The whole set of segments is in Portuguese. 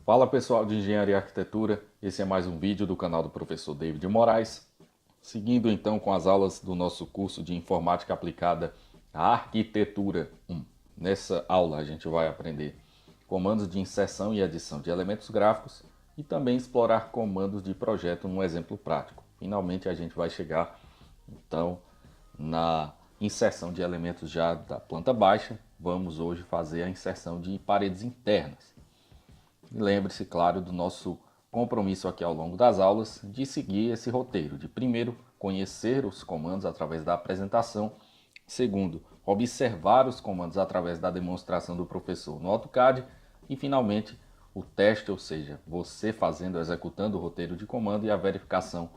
Fala pessoal de Engenharia e Arquitetura, esse é mais um vídeo do canal do professor David Moraes. Seguindo então com as aulas do nosso curso de Informática Aplicada à Arquitetura 1. Nessa aula a gente vai aprender comandos de inserção e adição de elementos gráficos e também explorar comandos de projeto num exemplo prático. Finalmente a gente vai chegar então na inserção de elementos já da planta baixa. Vamos hoje fazer a inserção de paredes internas. E lembre-se, claro, do nosso compromisso aqui ao longo das aulas de seguir esse roteiro, de primeiro conhecer os comandos através da apresentação, segundo, observar os comandos através da demonstração do professor no AutoCAD e finalmente o teste, ou seja, você fazendo, executando o roteiro de comando e a verificação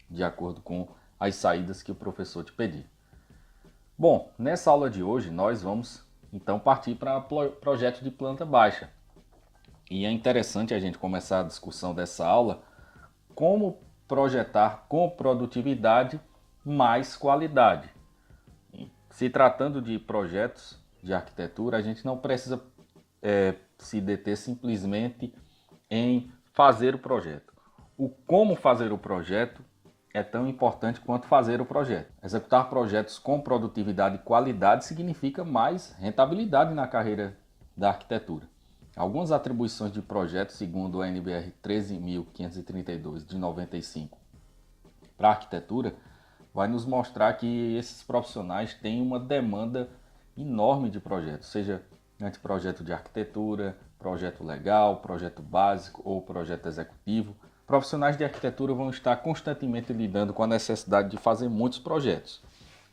de acordo com as saídas que o professor te pedir. Bom, nessa aula de hoje nós vamos então partir para o projeto de planta baixa. E é interessante a gente começar a discussão dessa aula como projetar com produtividade mais qualidade. Se tratando de projetos de arquitetura, a gente não precisa se deter simplesmente em fazer o projeto. O como fazer o projeto é tão importante quanto fazer o projeto. Executar projetos com produtividade e qualidade significa mais rentabilidade na carreira da arquitetura. Algumas atribuições de projeto, segundo a NBR 13.532 de 95 para a arquitetura, vai nos mostrar que esses profissionais têm uma demanda enorme de projetos, seja anteprojeto de arquitetura, projeto legal, projeto básico ou projeto executivo. Profissionais de arquitetura vão estar constantemente lidando com a necessidade de fazer muitos projetos.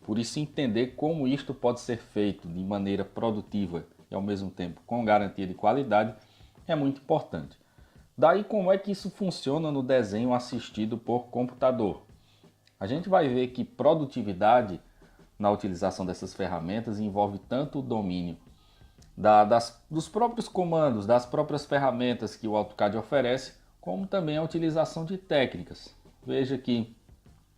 Por isso, entender como isto pode ser feito de maneira produtiva e ao mesmo tempo com garantia de qualidade é muito importante. Daí, como é que isso funciona no desenho assistido por computador? A gente vai ver que produtividade na utilização dessas ferramentas envolve tanto o domínio dos próprios comandos, das próprias ferramentas que o AutoCAD oferece, como também a utilização de técnicas. Veja que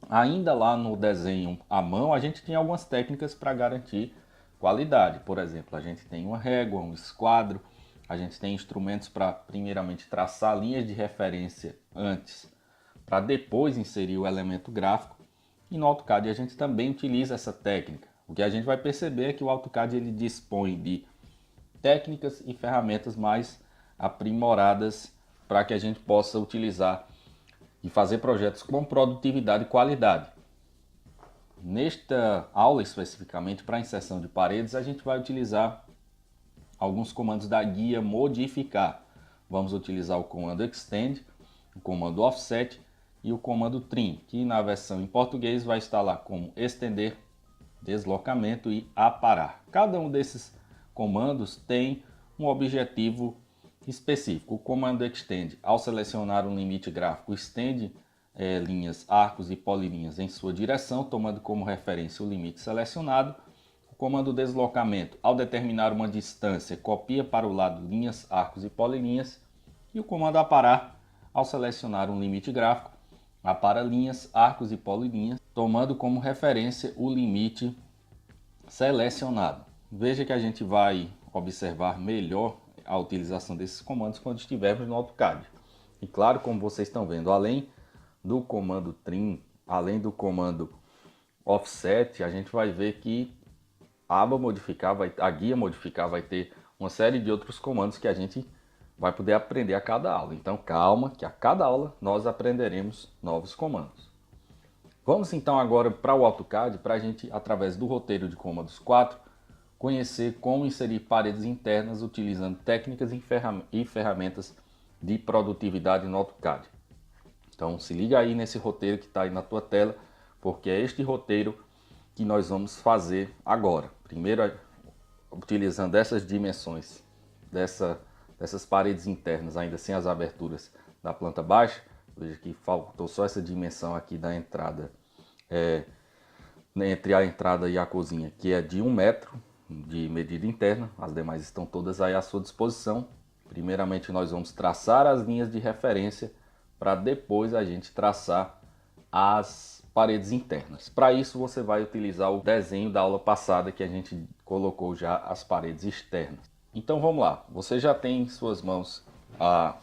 ainda lá no desenho à mão, a gente tem algumas técnicas para garantir qualidade. Por exemplo, a gente tem uma régua, um esquadro, a gente tem instrumentos para primeiramente traçar linhas de referência antes, para depois inserir o elemento gráfico. E no AutoCAD a gente também utiliza essa técnica. O que a gente vai perceber é que o AutoCAD ele dispõe de técnicas e ferramentas mais aprimoradas para que a gente possa utilizar e fazer projetos com produtividade e qualidade. Nesta aula especificamente para a inserção de paredes, a gente vai utilizar alguns comandos da guia modificar. Vamos utilizar o comando extend, o comando offset e o comando trim, que na versão em português vai estar lá como estender, deslocamento e aparar. Cada um desses comandos tem um objetivo específico. O comando extend, ao selecionar um limite gráfico, estende linhas, arcos e polilinhas em sua direção, tomando como referência o limite selecionado. O comando deslocamento, ao determinar uma distância, copia para o lado linhas, arcos e polilinhas. E o comando aparar, ao selecionar um limite gráfico, apara linhas, arcos e polilinhas, tomando como referência o limite selecionado. Veja que a gente vai observar melhor a utilização desses comandos quando estivermos no AutoCAD. E claro, como vocês estão vendo, além do comando trim, além do comando offset, a gente vai ver que a aba modificar, a guia modificar vai ter uma série de outros comandos que a gente vai poder aprender a cada aula. Então calma, que a cada aula nós aprenderemos novos comandos. Vamos então agora para o AutoCAD, para a gente, através do roteiro de comandos 4, conhecer como inserir paredes internas utilizando técnicas e ferramentas de produtividade no AutoCAD. Então se liga aí nesse roteiro que está aí na tua tela, porque é este roteiro que nós vamos fazer agora. Primeiro, utilizando essas dimensões dessas paredes internas, ainda sem as aberturas da planta baixa. Veja que faltou só essa dimensão aqui da entrada, entre a entrada e a cozinha, que é de 1 metro de medida interna. As demais estão todas aí à sua disposição. Primeiramente nós vamos traçar as linhas de referência para depois a gente traçar as paredes internas. Para isso você vai utilizar o desenho da aula passada que a gente colocou já as paredes externas. Então vamos lá, você já tem em suas mãos a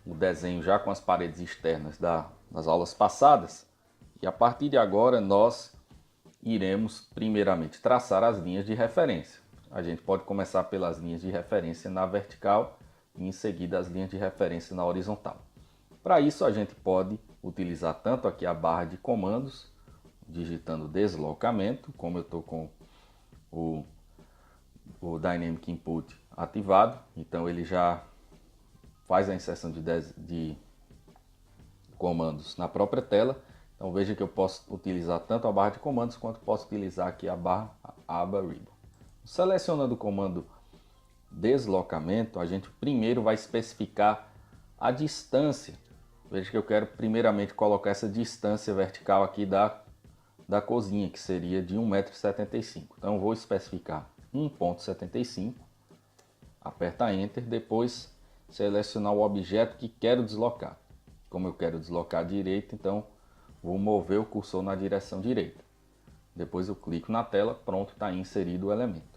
o desenho já com as paredes externas das aulas passadas. E a partir de agora nós iremos primeiramente traçar as linhas de referência. A gente pode começar pelas linhas de referência na vertical e em seguida as linhas de referência na horizontal. Para isso a gente pode utilizar tanto aqui a barra de comandos, digitando deslocamento, como eu estou com o Dynamic Input ativado, então ele já faz a inserção de comandos na própria tela. Então veja que eu posso utilizar tanto a barra de comandos quanto posso utilizar aqui a aba Ribbon. Selecionando o comando deslocamento, a gente primeiro vai especificar a distância. Veja que eu quero primeiramente colocar essa distância vertical aqui da cozinha, que seria de 1,75 m. Então eu vou especificar 1,75 m, aperta Enter, depois selecionar o objeto que quero deslocar. Como eu quero deslocar à direita, então vou mover o cursor na direção direita. Depois eu clico na tela, pronto, está inserido o elemento.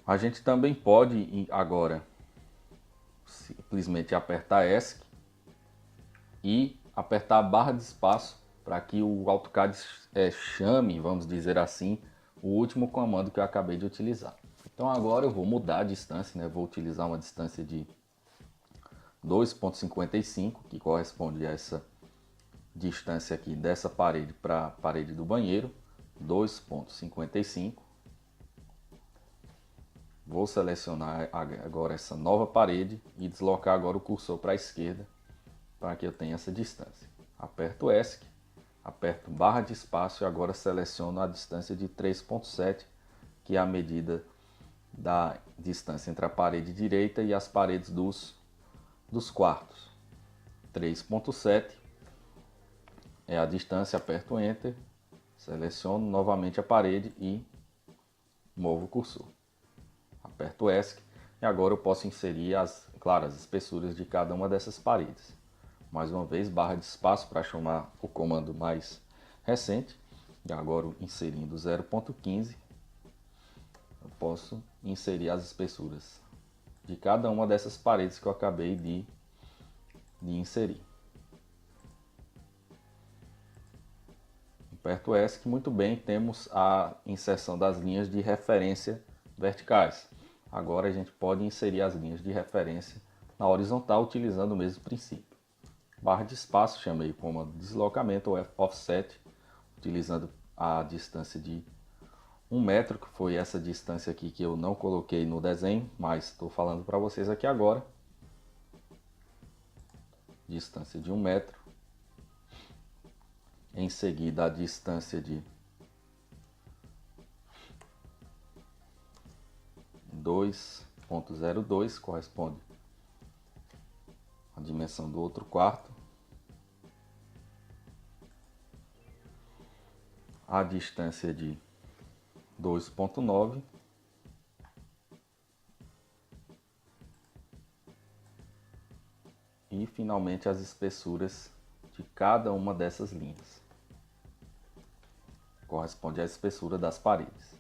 A gente também pode agora simplesmente apertar ESC e apertar a barra de espaço para que o AutoCAD chame, vamos dizer assim, o último comando que eu acabei de utilizar. Então agora eu vou mudar a distância, né? Vou utilizar uma distância de 2,55, que corresponde a essa distância aqui dessa parede para a parede do banheiro, 2,55. Vou selecionar agora essa nova parede e deslocar agora o cursor para a esquerda para que eu tenha essa distância. Aperto ESC, aperto barra de espaço e agora seleciono a distância de 3,7, que é a medida da distância entre a parede direita e as paredes dos quartos. 3,7 é a distância, aperto Enter, seleciono novamente a parede e movo o cursor. Aperto ESC e agora eu posso inserir as espessuras de cada uma dessas paredes. Mais uma vez, barra de espaço para chamar o comando mais recente. E agora inserindo 0,15, eu posso inserir as espessuras de cada uma dessas paredes que eu acabei de inserir. Aperto ESC, muito bem, temos a inserção das linhas de referência verticais. Agora a gente pode inserir as linhas de referência na horizontal utilizando o mesmo princípio. Barra de espaço, chamei o comando deslocamento ou offset, utilizando a distância de 1 metro, que foi essa distância aqui que eu não coloquei no desenho, mas estou falando para vocês aqui agora. Distância de 1 metro. Em seguida a distância de 2,02, corresponde à dimensão do outro quarto. A distância de 2,9. E finalmente as espessuras de cada uma dessas linhas. Corresponde à espessura das paredes.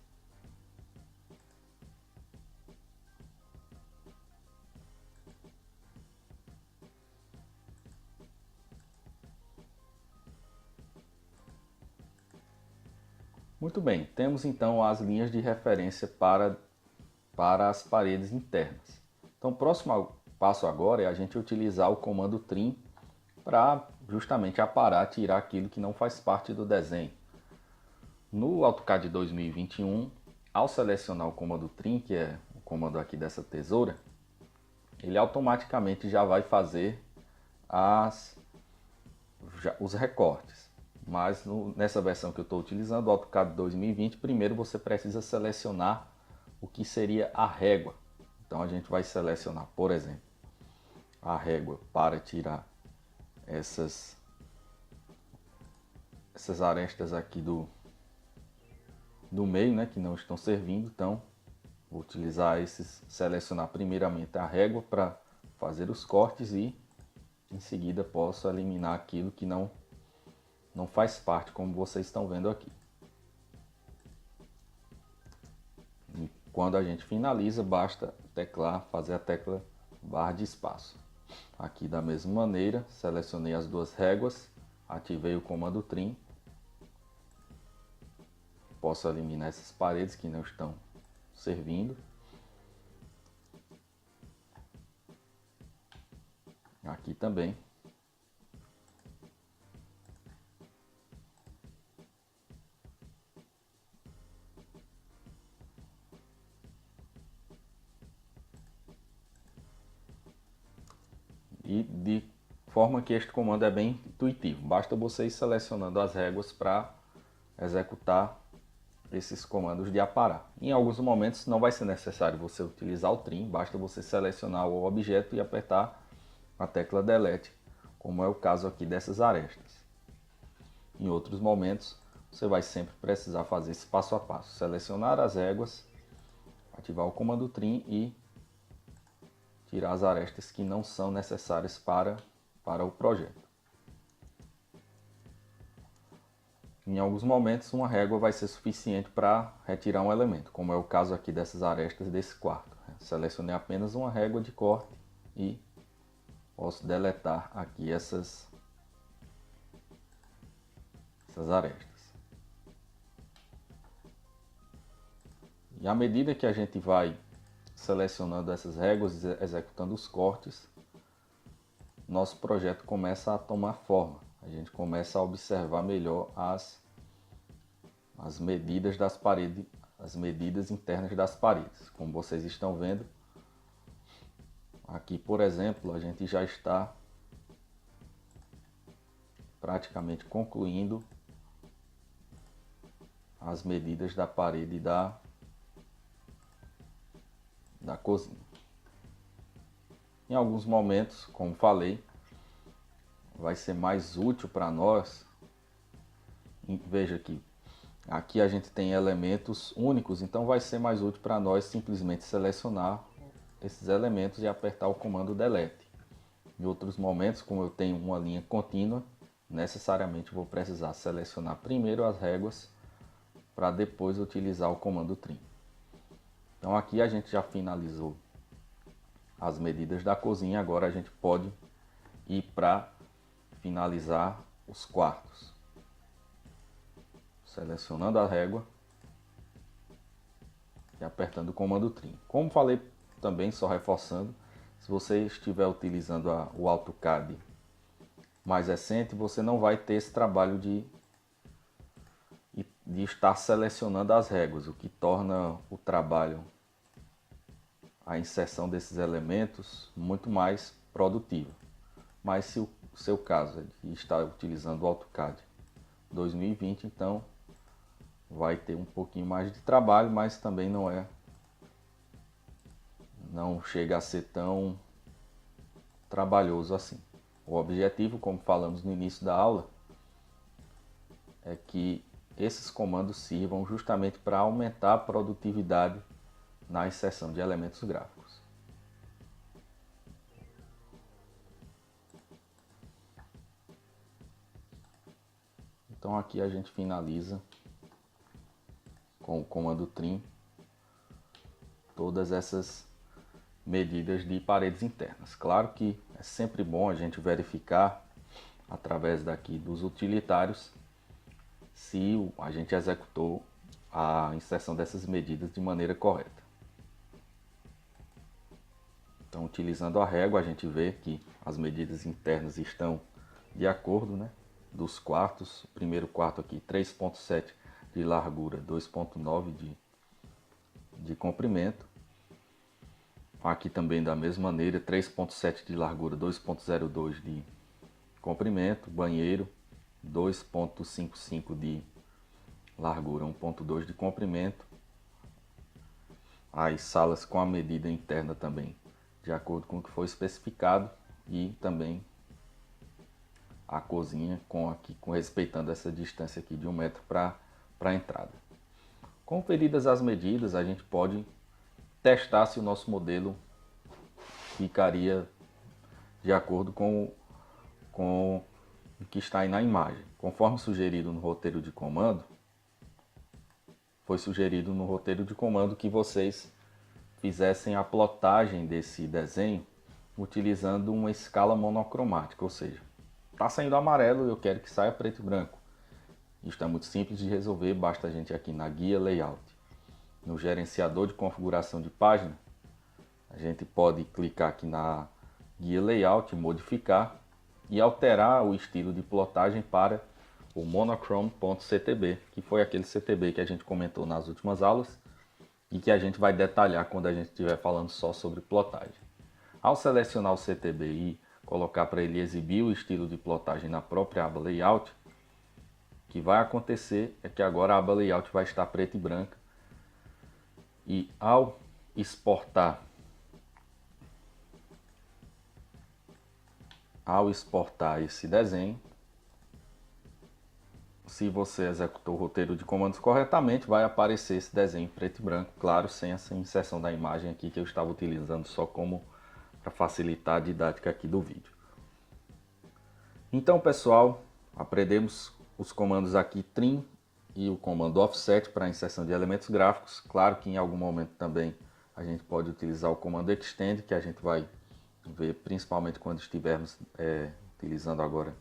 Muito bem, temos então as linhas de referência para as paredes internas. Então o próximo passo agora é a gente utilizar o comando trim para justamente aparar, tirar aquilo que não faz parte do desenho. No AutoCAD 2021, ao selecionar o comando trim, que é o comando aqui dessa tesoura, ele automaticamente já vai fazer os recortes. Mas nessa versão que eu estou utilizando, o AutoCAD 2020, primeiro você precisa selecionar o que seria a régua. Então a gente vai selecionar, por exemplo, a régua para tirar essas arestas aqui do meio, né, que não estão servindo. Então vou utilizar selecionar primeiramente a régua para fazer os cortes e em seguida posso eliminar aquilo que não faz parte, como vocês estão vendo aqui. E quando a gente finaliza, basta fazer a tecla barra de espaço. Aqui da mesma maneira, selecionei as duas réguas, ativei o comando trim. Posso eliminar essas paredes que não estão servindo. Aqui também. E de forma que este comando é bem intuitivo. Basta você ir selecionando as réguas para executar esses comandos de aparar. Em alguns momentos não vai ser necessário você utilizar o trim, basta você selecionar o objeto e apertar a tecla Delete, como é o caso aqui dessas arestas. Em outros momentos você vai sempre precisar fazer esse passo a passo, selecionar as réguas, ativar o comando trim e tirar as arestas que não são necessárias para o projeto. Em alguns momentos uma régua vai ser suficiente para retirar um elemento, como é o caso aqui dessas arestas desse quarto. Selecionei apenas uma régua de corte e posso deletar aqui essas arestas. E à medida que a gente vai selecionando essas réguas e executando os cortes, nosso projeto começa a tomar forma. A gente começa a observar melhor as medidas das paredes, as medidas internas das paredes. Como vocês estão vendo, aqui por exemplo, a gente já está praticamente concluindo as medidas da parede da cozinha. Em alguns momentos, como falei, vai ser mais útil para nós. Veja aqui a gente tem elementos únicos, então vai ser mais útil para nós simplesmente selecionar esses elementos e apertar o comando Delete. Em outros momentos, como eu tenho uma linha contínua, necessariamente vou precisar selecionar primeiro as réguas para depois utilizar o comando trim. Então aqui a gente já finalizou as medidas da cozinha, agora a gente pode ir para finalizar os quartos. Selecionando a régua e apertando o comando trim. Como falei também, só reforçando, se você estiver utilizando o AutoCAD mais recente, você não vai ter esse trabalho de estar selecionando as réguas, o que torna o trabalho, a inserção desses elementos muito mais produtiva. Mas se o seu caso é de estar utilizando o AutoCAD 2020, então vai ter um pouquinho mais de trabalho, mas também não chega a ser tão trabalhoso assim. O objetivo, como falamos no início da aula, é que esses comandos sirvam justamente para aumentar a produtividade na inserção de elementos gráficos. Então aqui a gente finaliza com o comando trim todas essas medidas de paredes internas. Claro que é sempre bom a gente verificar através daqui dos utilitários se a gente executou a inserção dessas medidas de maneira correta. Então, utilizando a régua, a gente vê que as medidas internas estão de acordo, né? Dos quartos, o primeiro quarto aqui 3.7 de largura, 2.9 de comprimento. Aqui também da mesma maneira, 3.7 de largura, 2.02 de comprimento. Banheiro, 2.55 de largura, 1.2 de comprimento. As salas com a medida interna também, de acordo com o que foi especificado, e também a cozinha respeitando essa distância aqui de 1 metro para a entrada. Conferidas as medidas, a gente pode testar se o nosso modelo ficaria de acordo com o que está aí na imagem. Conforme sugerido no roteiro de comando, foi sugerido no roteiro de comando que vocês fizessem a plotagem desse desenho utilizando uma escala monocromática, ou seja, está saindo amarelo, eu quero que saia preto e branco. Isto é muito simples de resolver, basta a gente aqui na guia Layout, no gerenciador de configuração de página, a gente pode clicar aqui na guia Layout, modificar e alterar o estilo de plotagem para o monochrome.ctb, que foi aquele CTB que a gente comentou nas últimas aulas e que a gente vai detalhar quando a gente estiver falando só sobre plotagem. Ao selecionar o CTB e colocar para ele exibir o estilo de plotagem na própria aba Layout, o que vai acontecer é que agora a aba Layout vai estar preta e branca, e ao exportar esse desenho, se você executou o roteiro de comandos corretamente, vai aparecer esse desenho preto e branco, claro, sem essa inserção da imagem aqui que eu estava utilizando só como para facilitar a didática aqui do vídeo. Então, pessoal, aprendemos os comandos aqui trim e o comando offset para inserção de elementos gráficos. Claro que em algum momento também a gente pode utilizar o comando extend, que a gente vai ver principalmente quando estivermos utilizando agora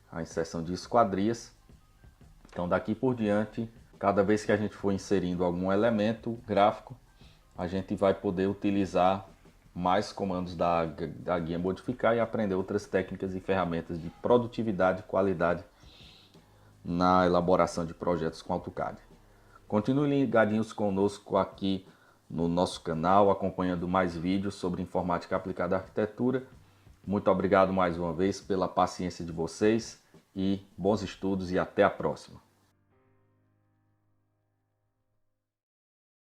a inserção de esquadrias. Então daqui por diante, cada vez que a gente for inserindo algum elemento gráfico, a gente vai poder utilizar mais comandos da guia modificar e aprender outras técnicas e ferramentas de produtividade e qualidade na elaboração de projetos com AutoCAD. Continue ligadinhos conosco aqui no nosso canal, acompanhando mais vídeos sobre informática aplicada à arquitetura. Muito obrigado mais uma vez pela paciência de vocês e bons estudos e até a próxima.